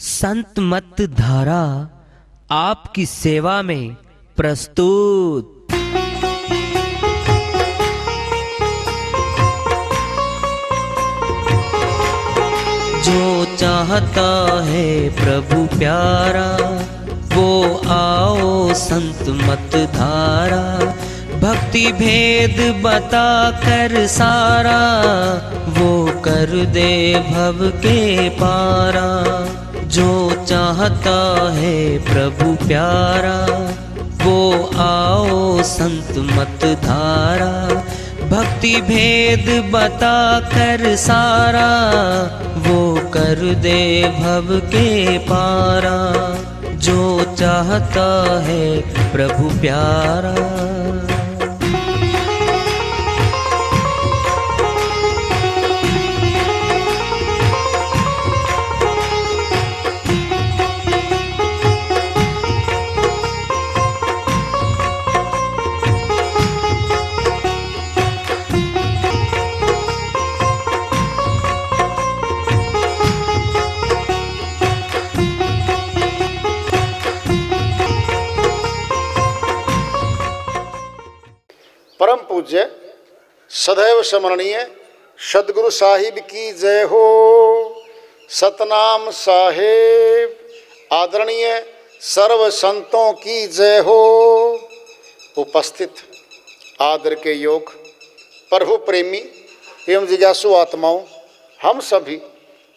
संत मत धारा आपकी सेवा में प्रस्तुत। जो चाहता है प्रभु प्यारा वो आओ संत मत धारा। भक्ति भेद बता कर सारा वो कर दे भव के पारा। जो चाहता है प्रभु प्यारा वो आओ संत मत धारा। भक्ति भेद बता कर सारा वो कर दे भव के पारा। जो चाहता है प्रभु प्यारा। परम पूज्य सदैव स्मरणीय सदगुरु साहिब की जय हो। सतनाम साहेब आदरणीय सर्व संतों की जय हो। उपस्थित आदर के योग प्रभु प्रेमी एवं जिज्ञासु आत्माओं, हम सभी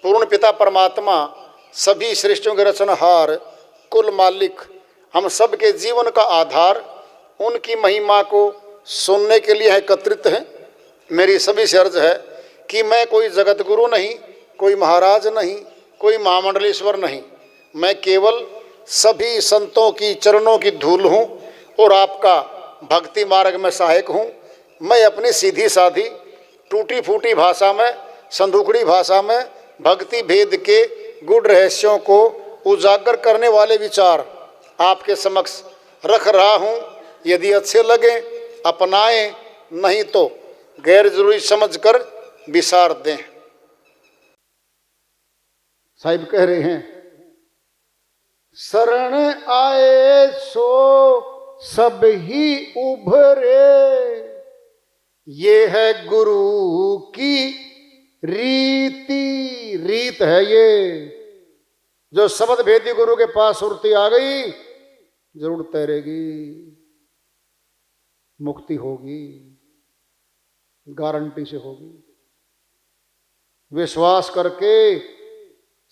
पूर्ण पिता परमात्मा सभी सृष्टियों के रचनहार कुल मालिक हम सब के जीवन का आधार उनकी महिमा को सुनने के लिए एकत्रित हैं। मेरी सभी से अर्ज है कि मैं कोई जगत गुरु नहीं, कोई महाराज नहीं, कोई महामंडलेश्वर नहीं। मैं केवल सभी संतों की चरणों की धूल हूँ और आपका भक्ति मार्ग में सहायक हूँ। मैं अपनी सीधी साधी टूटी फूटी भाषा में, संदूकड़ी भाषा में भक्ति भेद के गूढ़ रहस्यों को उजागर करने वाले विचार आपके समक्ष रख रहा हूँ। यदि अच्छे लगे अपनाएं, नहीं तो गैर जरूरी समझकर विसार दें। साहिब कह रहे हैं, शरण आए सो सब ही उभरे, ये है गुरु की रीति। रीत है ये, जो शब्द भेदी गुरु के पास सुरती आ गई जरूर तैरेगी, मुक्ति होगी, गारंटी से होगी। विश्वास करके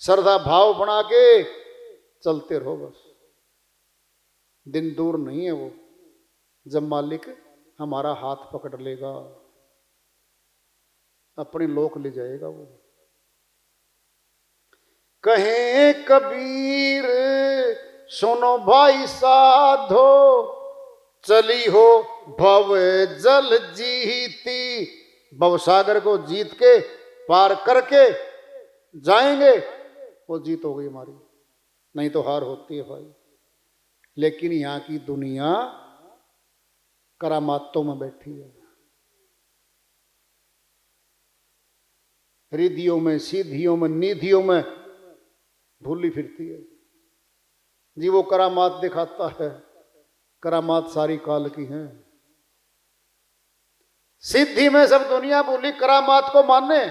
श्रद्धा भाव बना के चलते रहो बस। दिन दूर नहीं है वो जब मालिक हमारा हाथ पकड़ लेगा, अपनी लोक ले जाएगा वो। कहे कबीर सुनो भाई साधो, चली हो भव जल जीती। भवसागर को जीत के पार करके जाएंगे, वो जीत हो गई हमारी, नहीं तो हार होती है भाई। लेकिन यहाँ की दुनिया करामातों में बैठी है, रिधियों में, सीधियों में, निधियों में भूली फिरती है जी। वो करामात दिखाता है, करामात सारी काल की हैं। सिद्धि में सब दुनिया बोली करामात को माने,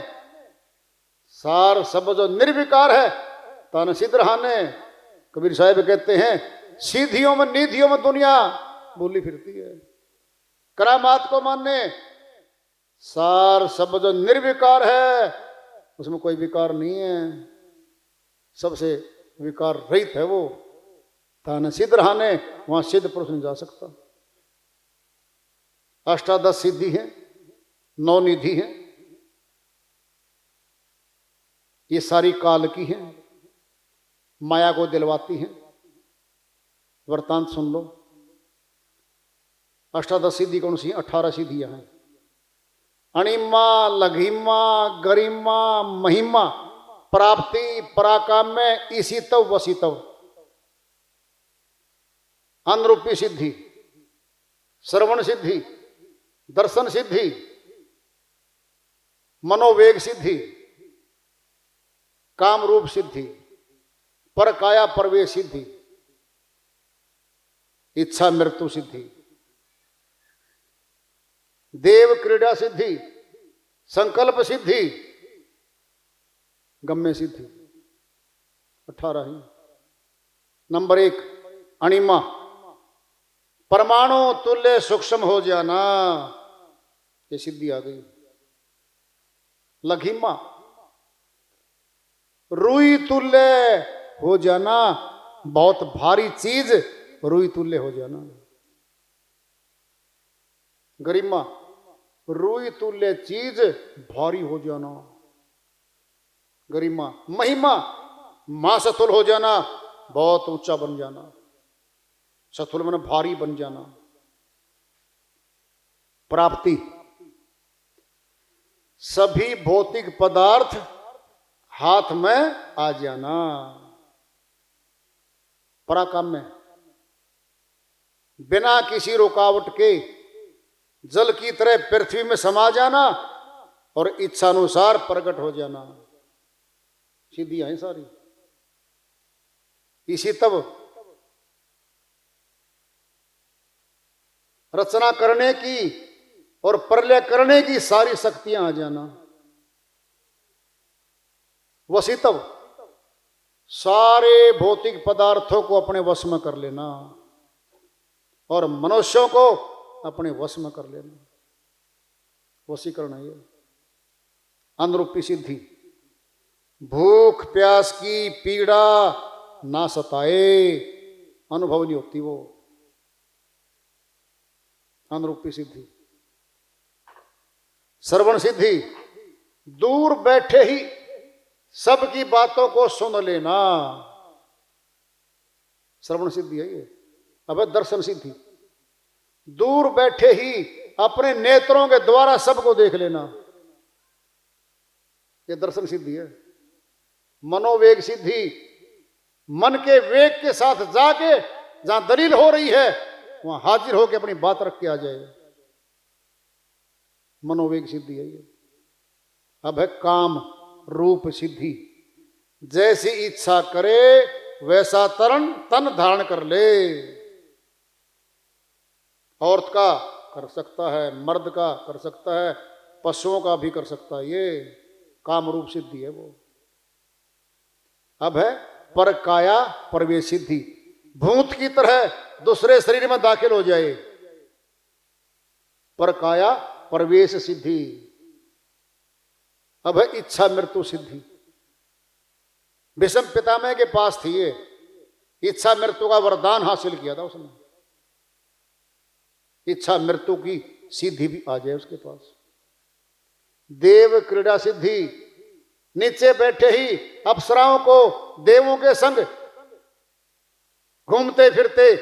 सार सब जो निर्विकार है तन सिद्ध रहाने। कबीर साहब कहते हैं सीधियों में, निधियों में दुनिया बोली फिरती है। करामात को माने, सार सब जो निर्विकार है उसमें कोई विकार नहीं है, सबसे विकार रहित है वो। तान सिद्ध रहाने, वहां सिद्ध पुरुष नहीं जा सकता। अष्टादश सिद्धि है, 9 निधि है, ये सारी काल की है, माया को दिलवाती है। वृत्तांत सुन लो। अष्टादश सिद्धि कौन सी? 18 सिद्धियां हैं। अणिमा, लघिमा, गरिमा, महिमा, प्राप्ति, पराकाम्य, ईशितव, वसितव। अनुरूपी सिद्धि, श्रवण सिद्धि, दर्शन सिद्धि, मनोवेग सिद्धि, काम रूप सिद्धि, पर काया प्रवेश सिद्धि, इच्छा मृत्यु सिद्धि, देव क्रीड़ा सिद्धि, संकल्प सिद्धि, गम्य सिद्धि। 18 ही। नंबर 1 अणिमा, परमाणु तुल्य सूक्ष्म हो जाना, ये सिद्धि आ गई। लघिमा, रुई तुल्य हो जाना, बहुत भारी चीज रुई तुल्य हो जाना। गरिमा, रुई तुल्य चीज भारी हो जाना। गरिमा। महिमा, मां सतुल हो जाना, बहुत ऊंचा बन जाना। सतुल मन भारी बन जाना। प्राप्ति, सभी भौतिक पदार्थ हाथ में आ जाना। पराकाम्य, बिना किसी रुकावट के जल की तरह पृथ्वी में समा जाना और इच्छानुसार प्रकट हो जाना। सिद्धियां हैं सारी। इसी तब रचना करने की और प्रलय करने की सारी शक्तियां आ जाना। वसी तब सारे भौतिक पदार्थों को अपने वश में कर लेना और मनुष्यों को अपने वश में कर लेना। वशीकरण है ये। अनुरूपी सिद्धि, भूख प्यास की पीड़ा ना सताए, अनुभव नहीं होती वो। अनुरूपी सिद्धि। श्रवण सिद्धि, दूर बैठे ही सबकी बातों को सुन लेना, श्रवण सिद्धि है ये। अब दर्शन सिद्धि, दूर बैठे ही अपने नेत्रों के द्वारा सबको देख लेना, ये दर्शन सिद्धि है। मनोवेग सिद्धि, मन के वेग के साथ जाके जहां दलील हो रही है वहां हाजिर होकर अपनी बात रख के आ जाए, मनोवेग सिद्धि है ये। अब है काम रूप सिद्धि, जैसी इच्छा करे वैसा तन धारण कर ले। औरत का कर सकता है, मर्द का कर सकता है, पशुओं का भी कर सकता है, ये काम रूप सिद्धि है वो। अब है पर काया प्रवेश सिद्धि, भूत की तरह दूसरे शरीर में दाखिल हो जाए, पर काया प्रवेश सिद्धि। अब है इच्छा मृत्यु सिद्धि, भीष्म पितामह के पास थी ये, इच्छा मृत्यु का वरदान हासिल किया था उसने, इच्छा मृत्यु की सिद्धि भी आ जाए उसके पास। देव क्रीड़ा सिद्धि, नीचे बैठे ही अप्सराओं को देवों के संग घूमते फिरते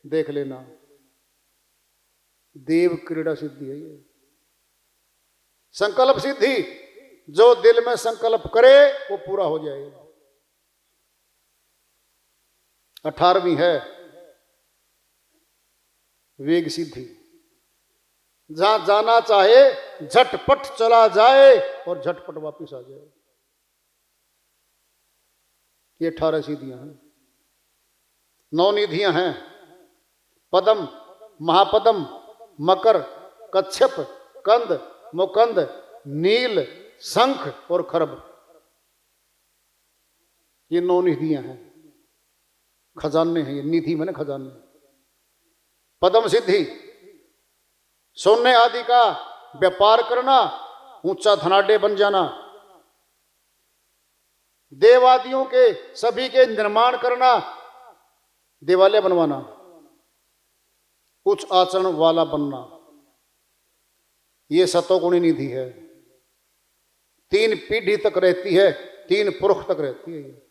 देख लेना, देव क्रीड़ा सिद्धि है ये। संकल्प सिद्धि, जो दिल में संकल्प करे वो पूरा हो जाए। 18वीं है वेग सिद्धि, जहां जाना चाहे झटपट चला जाए और झटपट वापस आ जाए। ये 18 सिद्धियां हैं। 9 निधियां हैं, पदम, महापदम, मकर, कच्छप, कंद, मुकंद, नील, शंख और खरब। ये 9 निधियां हैं, खजाने हैं ये। निधि मैंने खजाने। पदम सिद्धि, सोने आदि का व्यापार करना, ऊंचा धनाढ्य बन जाना, देवादियों के सभी के निर्माण करना, देवालय बनवाना, उच्च आचरण वाला बनना, ये सतोगुणी निधि है। 3 पीढ़ी तक रहती है, 3 पुरुष तक रहती है ये।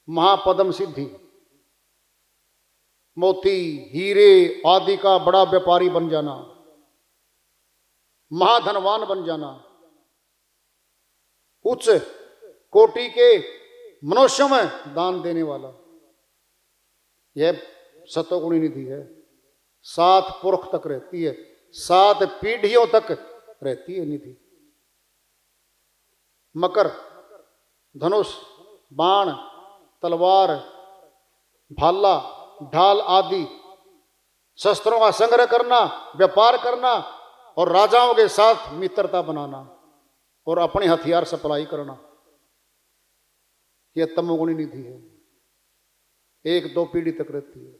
महापदम सिद्धि, मोती हीरे आदि का बड़ा व्यापारी बन जाना, महाधनवान बन जाना, उच्च कोटि के मनुष्यों में दान देने वाला, यह सतोगुणी निधि है। 7 पुरुष तक रहती है, 7 पीढ़ियों तक रहती है निधि। मकर, धनुष, बाण, तलवार, भाला, ढाल आदि शस्त्रों का संग्रह करना, व्यापार करना और राजाओं के साथ मित्रता बनाना और अपने हथियार सप्लाई करना, यह तमोगुणी निधि है। 1-2 पीढ़ी तक रहती है।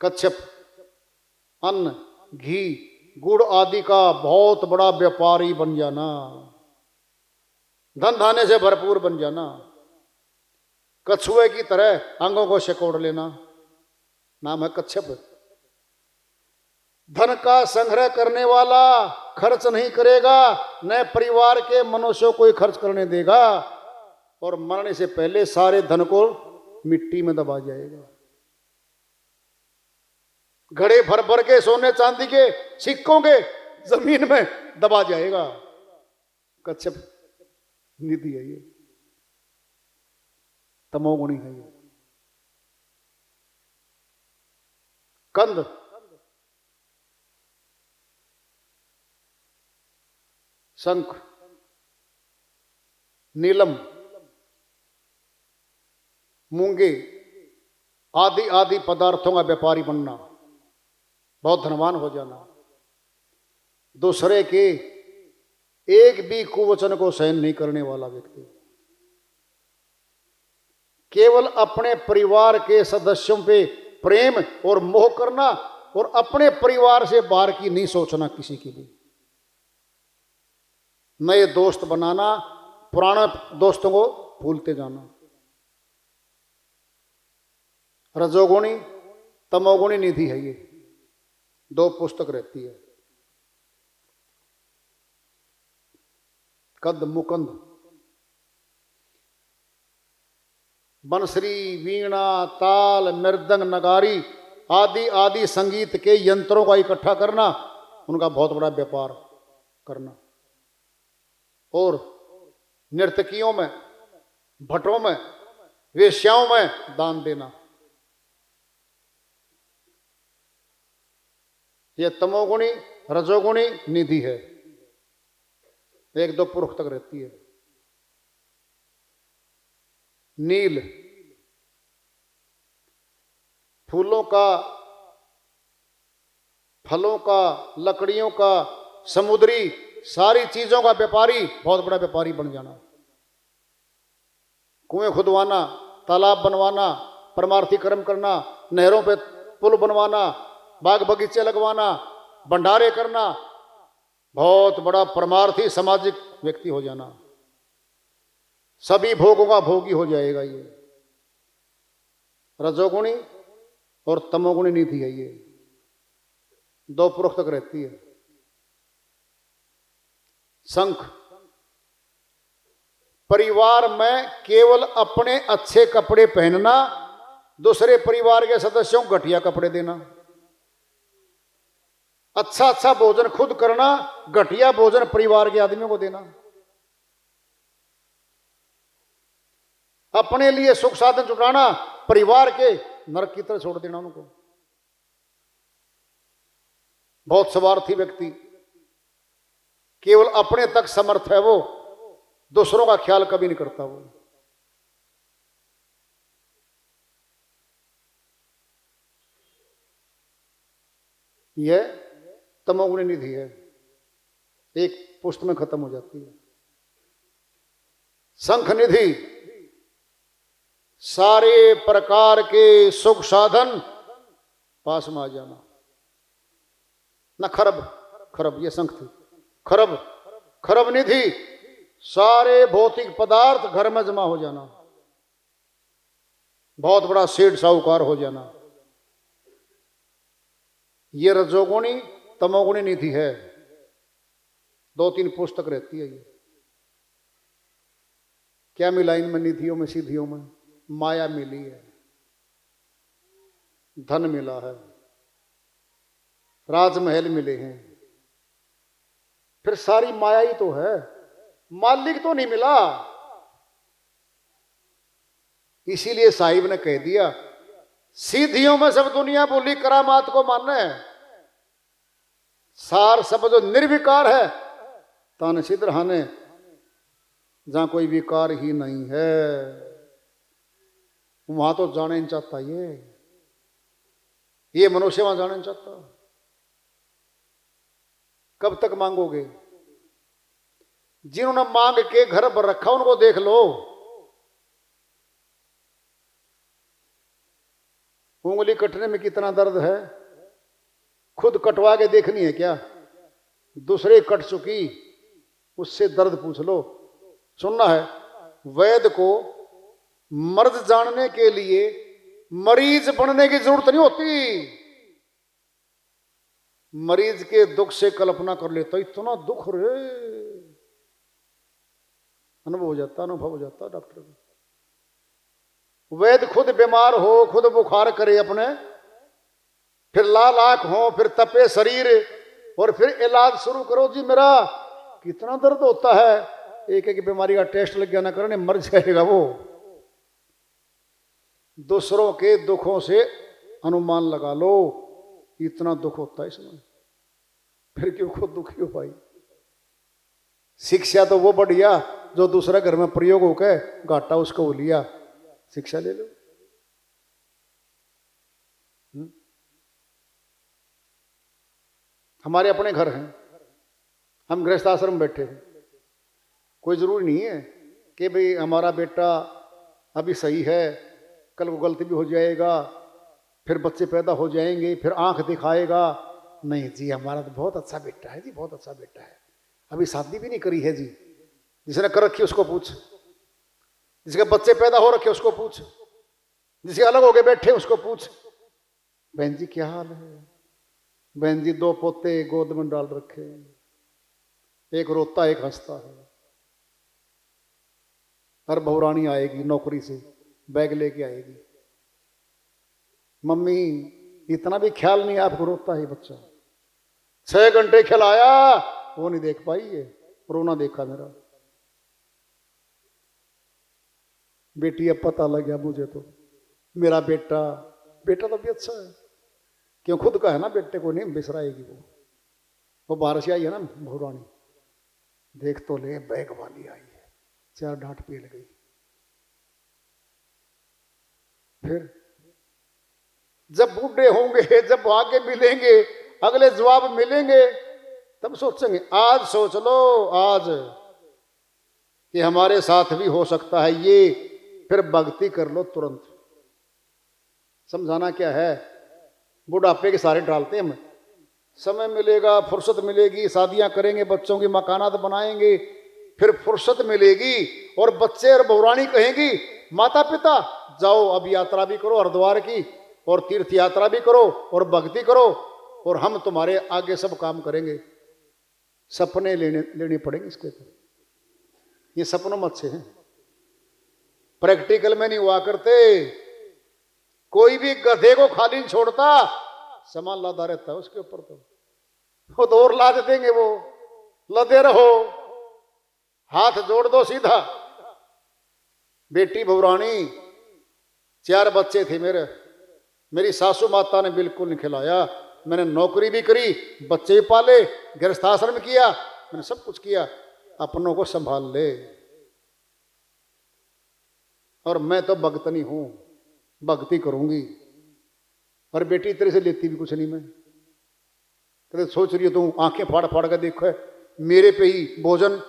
कच्छप अन्न, घी, गुड़ आदि का बहुत बड़ा व्यापारी बन जाना, धन धान्य से भरपूर बन जाना, कछुए की तरह अंगों को सिकोड़ लेना, नाम है कच्छप। धन का संग्रह करने वाला खर्च नहीं करेगा, न परिवार के मनुष्यों को खर्च करने देगा और मरने से पहले सारे धन को मिट्टी में दबा जाएगा। घड़े भर भर के सोने चांदी के सिक्कों के जमीन में दबा जाएगा। कच्छप निधि है ये, तमोगुणी है ये। कंद, शंख, नीलम, मूंगे आदि आदि पदार्थों का व्यापारी बनना, बहुत धनवान हो जाना, दूसरे के एक भी कुवचन को सहन नहीं करने वाला व्यक्ति, केवल अपने परिवार के सदस्यों पे प्रेम और मोह करना और अपने परिवार से बाहर की नहीं सोचना किसी की भी, नए दोस्त बनाना, पुराने दोस्तों को भूलते जाना। रजोगुणी तमोगुणी निधि है ये। 2 पुस्तक रहती है। कद मुकंद, बंसरी, वीणा, ताल, मृदंग, नगारी आदि आदि संगीत के यंत्रों का इकट्ठा करना, उनका बहुत बड़ा व्यापार करना और नर्तकियों में, भट्टों में, वेश्याओं में दान देना, यह तमोगुणी रजोगुणी निधि है। 1-2 पुरुष तक रहती है। नील, फूलों का, फलों का, लकड़ियों का, समुद्री सारी चीजों का व्यापारी, बहुत बड़ा व्यापारी बन जाना। कुएं खुदवाना, तालाब बनवाना, परमार्थी कर्म करना, नहरों पे पुल बनवाना, बाग बगीचे लगवाना, भंडारे करना, बहुत बड़ा परमार्थी सामाजिक व्यक्ति हो जाना, सभी भोगों का भोगी हो जाएगा ये। रजोगुणी और तमोगुणी निधि है ये। 2 पुरुष तक रहती है। शंख, परिवार में केवल अपने अच्छे कपड़े पहनना, दूसरे परिवार के सदस्यों को घटिया कपड़े देना, अच्छा अच्छा भोजन खुद करना, घटिया भोजन परिवार के आदमियों को देना, अपने लिए सुख साधन जुटाना, परिवार के नरक की तरह छोड़ देना उनको। बहुत स्वार्थी व्यक्ति, केवल अपने तक समर्थ है वो, दूसरों का ख्याल कभी नहीं करता वो। यह तमोगुणी निधि है। एक पुष्ट में खत्म हो जाती है। शंख निधि, सारे प्रकार के सुख साधन पास में आ जाना। न खरब, खरब ये शंख थी, खरब, खरब निधि, सारे भौतिक पदार्थ घर में जमा हो जाना, बहुत बड़ा सेठ साहूकार हो जाना। ये रजोगुणी तमोगुणी निधि है। 2-3 पुस्तक रहती है ये। क्या मिला इनमें निधियों में, सिद्धियों में? माया मिली है, धन मिला है, राजमहल मिले हैं, फिर सारी माया ही तो है, मालिक तो नहीं मिला। इसीलिए साहिब ने कह दिया, सीधियों में सब दुनिया बोली, करामात को मानना है, सार सब जो निर्विकार है तान सिद्ध रहने। जहां कोई विकार ही नहीं है, वहां तो जाने नहीं चाहता। ये मनुष्य वहां जाने नहीं चाहता। कब तक मांगोगे? जिन्होंने मांग के घर पर रखा उनको देख लो। उंगली कटने में कितना दर्द है, खुद कटवा के देखनी है क्या? दूसरे कट चुकी, उससे दर्द पूछ लो। सुनना है, वैद्य को मर्ज जानने के लिए मरीज बनने की जरूरत नहीं होती। मरीज के दुख से कल्पना कर लेता, इतना दुख रे, अनुभव हो जाता डॉक्टर को। वैद्य खुद बीमार हो, खुद बुखार करे अपने, फिर लाल आंख हो, फिर तपे शरीर, और फिर इलाज शुरू करो। जी मेरा कितना दर्द होता है, एक एक बीमारी का टेस्ट लग गया ना करने, मर जाएगा वो। दूसरों के दुखों से अनुमान लगा लो, इतना दुख होता है इसमें, फिर क्यों खुद दुखी हो भाई? शिक्षा तो वो बढ़िया जो दूसरा घर में प्रयोग होकर घाटा उसको लिया, शिक्षा ले लो। हमारे अपने घर हैं, हम गृहस्थ आश्रम में बैठे हैं। कोई जरूरी नहीं है कि भाई हमारा बेटा अभी सही है, कल वो गलती भी हो जाएगा, फिर बच्चे पैदा हो जाएंगे, फिर आंख दिखाएगा। नहीं जी, हमारा तो बहुत अच्छा बेटा है जी, बहुत अच्छा बेटा है, अभी शादी भी नहीं करी है जी। जिसने कर रखी उसको पूछ, जिसके बच्चे पैदा हो रखे उसको पूछ, जिसके अलग हो गए बैठे उसको पूछ, बहन जी क्या हाल है? बहन जी 2 पोते गोद में डाल रखे, एक रोता एक हंसता है। हर बहुरानी आएगी नौकरी से, बैग लेके आएगी, मम्मी इतना भी ख्याल नहीं आपको, रोता है बच्चा। 6 घंटे खिलाया, वो नहीं देख पाई है, रोना देखा मेरा। बेटी अब पता लग गया मुझे तो, मेरा बेटा तो भी अच्छा है, क्यों खुद का है ना, बेटे को नहीं बिसराएगी वो बाहर से आई है ना बहुरानी, देख तो ले बैग वाली आई है, 4 डांट पेल गई। फिर जब बूढ़े होंगे, जब आगे मिलेंगे, अगले जवाब मिलेंगे, तब सोचेंगे। आज सोच लो, आज कि हमारे साथ भी हो सकता है ये, फिर भक्ति कर लो तुरंत। समझाना क्या है, बुढ़ापे के सारे डालते हैं हम, समय मिलेगा, फुर्सत मिलेगी, शादियां करेंगे, बच्चों की मकानात बनाएंगे, फिर फुर्सत मिलेगी और बच्चे और बहुरानी कहेंगी माता पिता जाओ अब यात्रा भी करो हरिद्वार की, और तीर्थ यात्रा भी करो और भक्ति करो, और हम तुम्हारे आगे सब काम करेंगे। सपने लेने पड़ेंगे इसके तो, ये सपनों में अच्छे हैं, प्रैक्टिकल में नहीं हुआ करते। कोई भी गधे को खाली नहीं छोड़ता, सामान लादा रहता है उसके ऊपर, तो और लाद देंगे वो, लदे रहो, हाथ जोड़ दो सीधा। बेटी बहुरानी, 4 बच्चे थे मेरी सासू माता ने बिल्कुल नहीं खिलाया, मैंने नौकरी भी करी, बच्चे भी पाले, गृहस्थाश्रम किया, मैंने सब कुछ किया, अपनों को संभाल ले। और मैं तो भगतनी हूं, भक्ति करूंगी, और बेटी तेरे से लेती भी कुछ नहीं मैं। कहते सोच रही हो तुम, आंखें फाड़ फाड़ कर देखो है मेरे पे ही भोजन,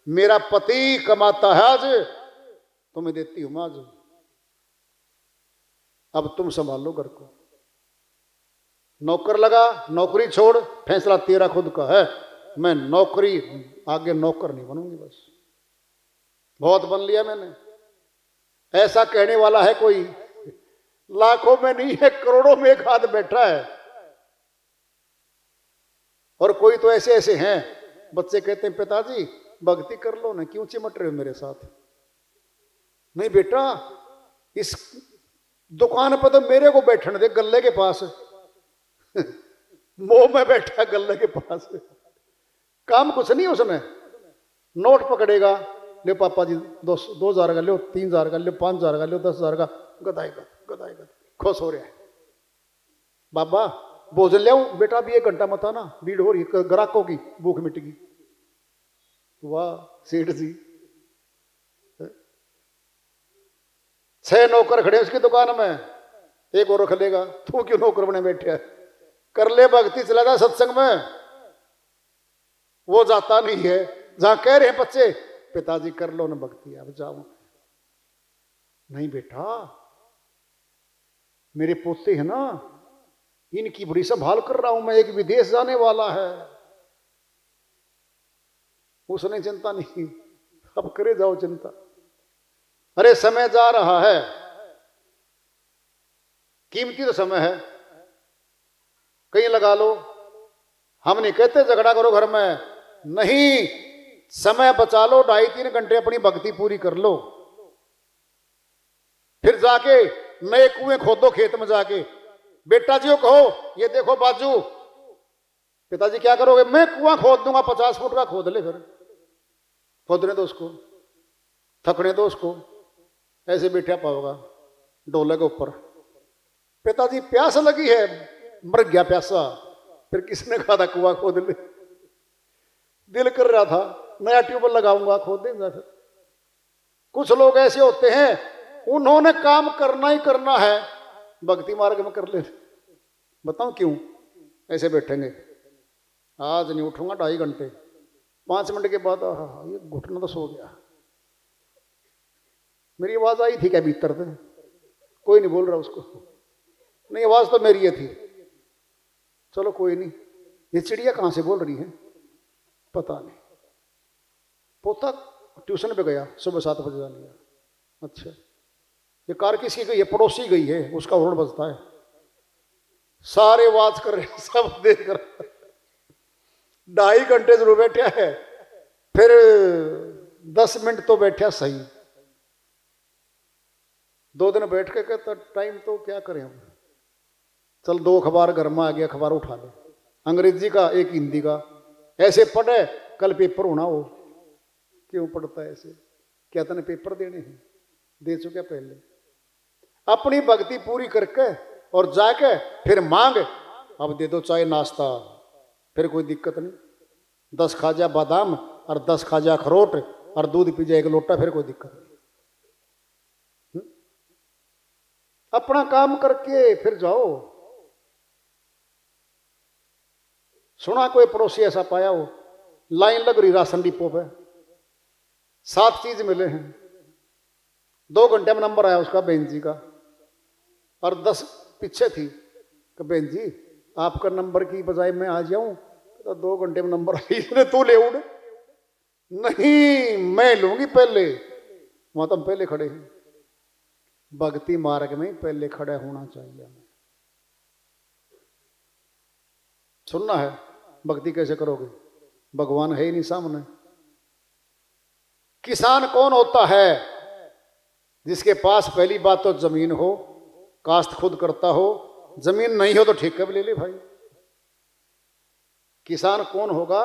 मेरा पति कमाता है आज, तुम्हें देती हूं मैं आज, अब तुम संभाल लो घर को। नौकर लगा, नौकरी छोड़, फैसला तेरा खुद का है, मैं नौकरी आगे नौकर नहीं बनूंगी, बस बहुत बन लिया मैंने। ऐसा कहने वाला है कोई, लाखों में नहीं है, करोड़ों में एक हाथ बैठा है। और कोई तो ऐसे ऐसे हैं, बच्चे कहते हैं पिताजी भक्ति कर लो ना, क्यों चिमट रहे हो मेरे साथ? नहीं बेटा, इस दुकान पर तो मेरे को बैठने दे गल्ले के पास मोह में बैठा गल्ले के पास, काम कुछ नहीं उसमें, नोट पकड़ेगा, ले पापा जी 2,000 का लो, 3,000 का लो, 5,000 का लो, 10,000 का, गदाएगा खुश हो रहा है। बाबा भोजन ले आऊं? बेटा भी 1 घंटा मत आना, भीड़ हो रही, ग्राहकों की भूख मिटेगी। वाह सेठ जी, 6 नौकर खड़े उसकी दुकान में, एक और रख लेगा, तू क्यों नौकर बने बैठे है? कर ले भक्ति, चला जा सत्संग में। वो जाता नहीं है जहां कह रहे हैं बच्चे पिताजी कर लो ना भक्ति, अब जाओ। नहीं बेटा, मेरे पोते हैं ना, इनकी बड़ी संभाल कर रहा हूं मैं, एक विदेश जाने वाला है। उसने चिंता नहीं, अब करे जाओ चिंता। अरे समय जा रहा है, कीमती तो समय है, कहीं लगा लो। हम नहीं कहते झगड़ा करो घर में, नहीं, समय बचा लो, 2.5-3 घंटे अपनी भक्ति पूरी कर लो। फिर जाके नए कुएं खोदो खेत में जाके, बेटा जी को कहो ये देखो बाजू, पिताजी क्या करोगे? मैं कुआं खोद दूंगा, 50 फुट का खोद ले, फिर खोदने दो उसको, थकने दो उसको, ऐसे बैठा पाओगा डोले के ऊपर। पिताजी प्यास लगी है, मर गया प्यासा, फिर किसने कहा था कुआं खोद ले? दिल कर रहा था नया ट्यूबवेल लगाऊंगा, खोद देंगे। फिर कुछ लोग ऐसे होते हैं, उन्होंने काम करना ही करना है, भक्ति मार्ग में कर ले। बताओ क्यों ऐसे बैठेंगे? आज नहीं उठूंगा 2.5 घंटे, 5 मिनट के बाद ये घुटना तो सो गया। मेरी आवाज आई थी क्या भीतर से? कोई नहीं बोल रहा उसको, नहीं आवाज तो मेरी ये थी। चलो कोई नहीं, ये चिड़िया कहां से बोल रही है पता नहीं। पोता ट्यूशन पे गया, सुबह 7 बजे जा लिया। अच्छा, ये कार किसकी गई है? पड़ोसी गई है, उसका हॉर्न बजता है, सारे आवाज कर रहे हैं, सब देख कर। 2.5 घंटे जरूर बैठा है, फिर 10 मिनट तो बैठा सही। 2 दिन बैठ के कहता टाइम तो क्या करें हम, चल 2 अखबार घर में आ गया, अखबार उठा ले, अंग्रेजी का एक हिंदी का, ऐसे पढ़े, कल पेपर होना हो। क्यों पढ़ता है ऐसे? क्या तने पेपर देने हैं? दे चुके पहले। अपनी भक्ति पूरी करके और जाके फिर मांग, अब दे दो चाय नाश्ता, फिर कोई दिक्कत नहीं। 10 खाजा बादाम और 10 खाजा अखरोट और दूध पी जाए 1 लोटा, फिर कोई दिक्कत नहीं। अपना काम करके फिर जाओ। सुना कोई पड़ोसी ऐसा पाया हो, लाइन लग रही राशन डिपो पे, 7 चीज मिले हैं, 2 घंटे में नंबर आया उसका बहन जी का, और 10 पीछे थी कि बहन जी आपका नंबर की बजाय मैं आ जाऊं, तो 2 घंटे में नंबर आई। इसने तू ले उड़, नहीं मैं लूंगी पहले, वहां तो हम पहले खड़े हैं। भक्ति मार्ग में पहले खड़ा होना चाहिए हमें। सुनना है भक्ति कैसे करोगे? भगवान है ही नहीं सामने। किसान कौन होता है? जिसके पास पहली बात तो जमीन हो, काश्त खुद करता हो, जमीन नहीं हो तो ठेके पे ले ले भाई। किसान कौन होगा?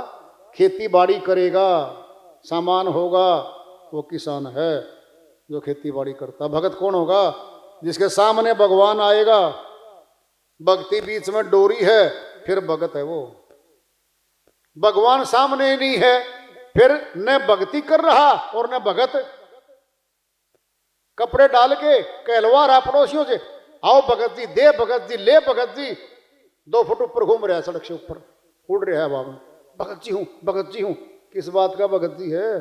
खेती बाड़ी करेगा, सामान होगा, वो किसान है जो खेती बाड़ी करता। भगत कौन होगा? जिसके सामने भगवान आएगा, भक्ति बीच में डोरी है, फिर भगत है वो। भगवान सामने नहीं है, फिर न भक्ति कर रहा और न भगत। कपड़े डाल के कहलवा रहा पड़ोसियों से, आओ भगत जी, दे भगत जी, ले भगत जी। 2 फुट ऊपर घूम रहा है, सड़क से ऊपर उड़ रहा है हवा में, भगत जी हूं, भगत जी हूं। किस बात का भगत जी है?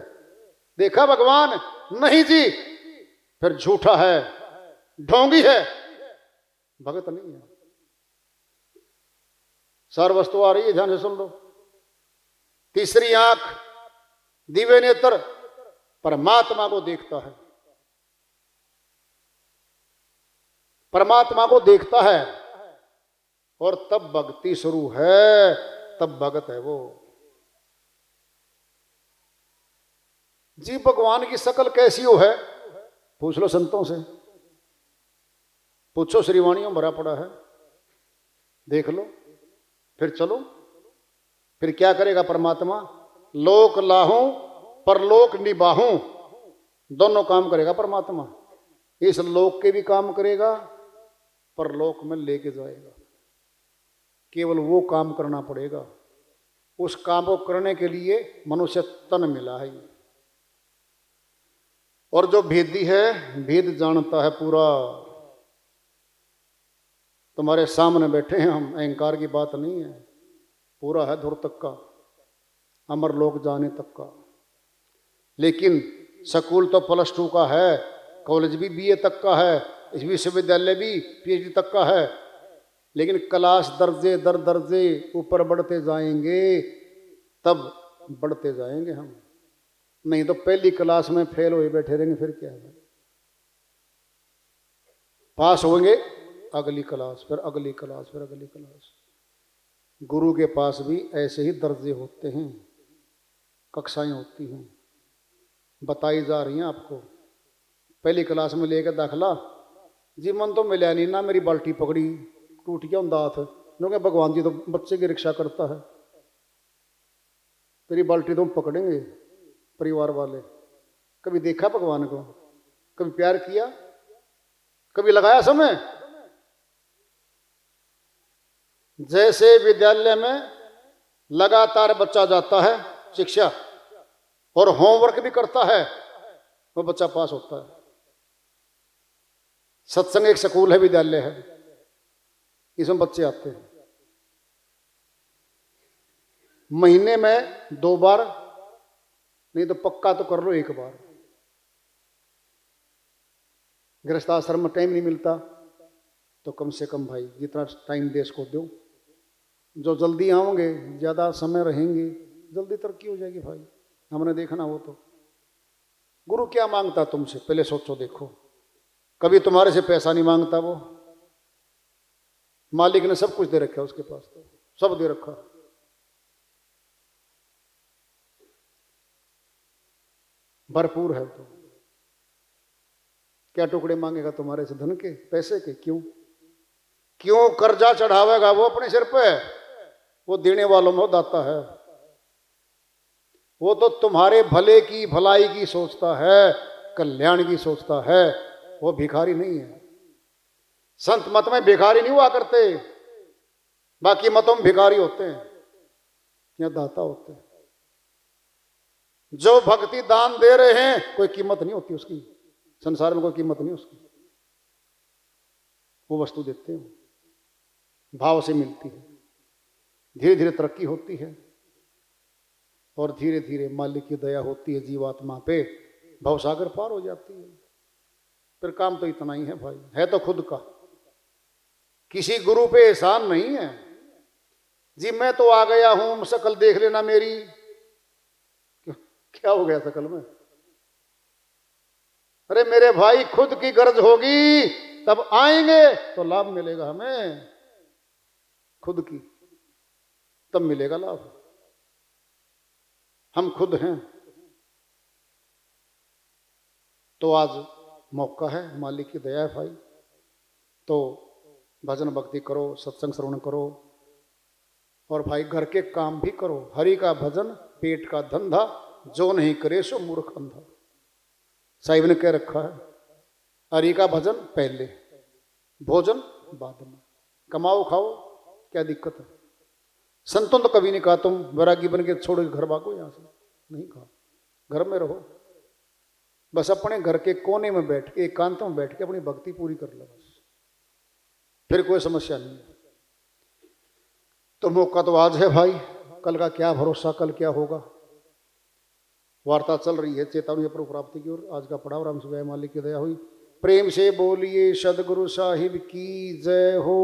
देखा भगवान? नहीं जी, फिर झूठा है, ढोंगी है, भगत नहीं है। सार वस्तु आ रही है, ध्यान से सुन लो। तीसरी आंख, दिव्य नेत्र, परमात्मा को देखता है, परमात्मा को देखता है, और तब भक्ति शुरू है, तब भगत है वो। जी भगवान की शकल कैसी हो है? पूछ लो संतों से, पूछो, श्रीवाणियों भरा पड़ा है, देख लो, फिर चलो। फिर क्या करेगा परमात्मा? लोक लाहूं परलोक निबाहूं, दोनों काम करेगा परमात्मा। इस लोक के भी काम करेगा, परलोक में लेके जाएगा। केवल वो काम करना पड़ेगा। उस काम को करने के लिए मनुष्य तन मिला है। और जो भेदी है भेद जानता है पूरा। तुम्हारे सामने बैठे हैं हम, अहंकार की बात नहीं है, पूरा है धुर तक का, अमर लोक जाने तक का। लेकिन स्कूल तो +2 का है, कॉलेज भी BA तक का है, इस विश्वविद्यालय भी PhD तक का है। लेकिन क्लास दर्जे दर दर्जे ऊपर बढ़ते जाएंगे, तब बढ़ते जाएंगे हम। नहीं तो पहली क्लास में फेल हुए बैठे रहेंगे, फिर क्या है? पास होंगे अगली क्लास, फिर अगली क्लास, फिर अगली क्लास। गुरु के पास भी ऐसे ही दर्जे होते हैं, कक्षाएं होती हैं, बताई जा रही हैं आपको। पहली क्लास में लेकर दाखला जी, मन तो मिला नहीं ना, मेरी बाल्टी पकड़ी टूट गया दांत। क्योंकि भगवान जी तो बच्चे की रक्षा करता है, तेरी बाल्टी तो पकड़ेंगे परिवार वाले। कभी देखा भगवान को? कभी प्यार किया? कभी लगाया समय? जैसे विद्यालय में लगातार बच्चा जाता है शिक्षा और होमवर्क भी करता है, वो बच्चा पास होता है। सत्संग एक स्कूल है, विद्यालय है, इसमें बच्चे आते हैं। महीने में 2 बार, नहीं तो पक्का तो कर लो 1 बार। गृहस्थ आश्रम में टाइम नहीं मिलता तो कम से कम भाई जितना टाइम देश को दो। जो जल्दी आओगे, ज़्यादा समय रहेंगे, जल्दी तरक्की हो जाएगी भाई। हमने देखा ना वो तो। गुरु क्या मांगता तुमसे, पहले सोचो देखो। कभी तुम्हारे से पैसा नहीं मांगता वो, मालिक ने सब कुछ दे रखा है उसके पास, तो सब दे रखा। भरपूर है तो क्या टुकड़े मांगेगा तुम्हारे से? धन के, पैसे के? क्यों क्यों कर्जा चढ़ावेगा वो अपने सिर पे? वो देने वालों में दाता है। वो तो तुम्हारे भले की भलाई की सोचता है, कल्याण की सोचता है, वो भिखारी नहीं है। संत मत में भिखारी नहीं हुआ करते, बाकी मतों में भिखारी होते हैं या दाता होते हैं। जो भक्ति दान दे रहे हैं कोई कीमत नहीं होती उसकी, संसार में कोई कीमत नहीं उसकी। वो वस्तु देते हैं, भाव से मिलती है, धीरे धीरे तरक्की होती है और धीरे धीरे मालिक की दया होती है जीवात्मा पे, भवसागर पार हो जाती है। फिर काम तो इतना ही है भाई, है तो खुद का, किसी गुरु पे एहसान नहीं है जी। मैं तो आ गया हूं, शकल देख लेना मेरी। क्या हो गया शकल में? अरे मेरे भाई, खुद की गरज होगी तब आएंगे तो लाभ मिलेगा हमें, खुद की तब मिलेगा लाभ। हम खुद हैं तो आज मौका है, मालिक की दया है भाई। तो भजन भक्ति करो, सत्संग श्रवण करो और भाई घर के काम भी करो। हरि का भजन पेट का धंधा, जो नहीं करे सो मूर्ख अंधा। साहिब ने कह रखा है, हरि का भजन पहले, भोजन बाद में। कमाओ खाओ, क्या दिक्कत है? संतों तो कभी नहीं कहा तुम वैरागी बन के छोड़ के घर भागो यहां से, नहीं कहा। घर में रहो, बस अपने घर के कोने में बैठ के, एकांत में बैठ के अपनी भक्ति पूरी कर लो बस, फिर कोई समस्या नहीं है। तो मौका तो आज है भाई, कल का क्या भरोसा, कल क्या होगा। वार्ता चल रही है चेतावनी प्रभु प्राप्ति की ओर। आज का पड़ाव राम सुबह मालिक की दया हुई। प्रेम से बोलिए सदगुरु साहिब की जय हो।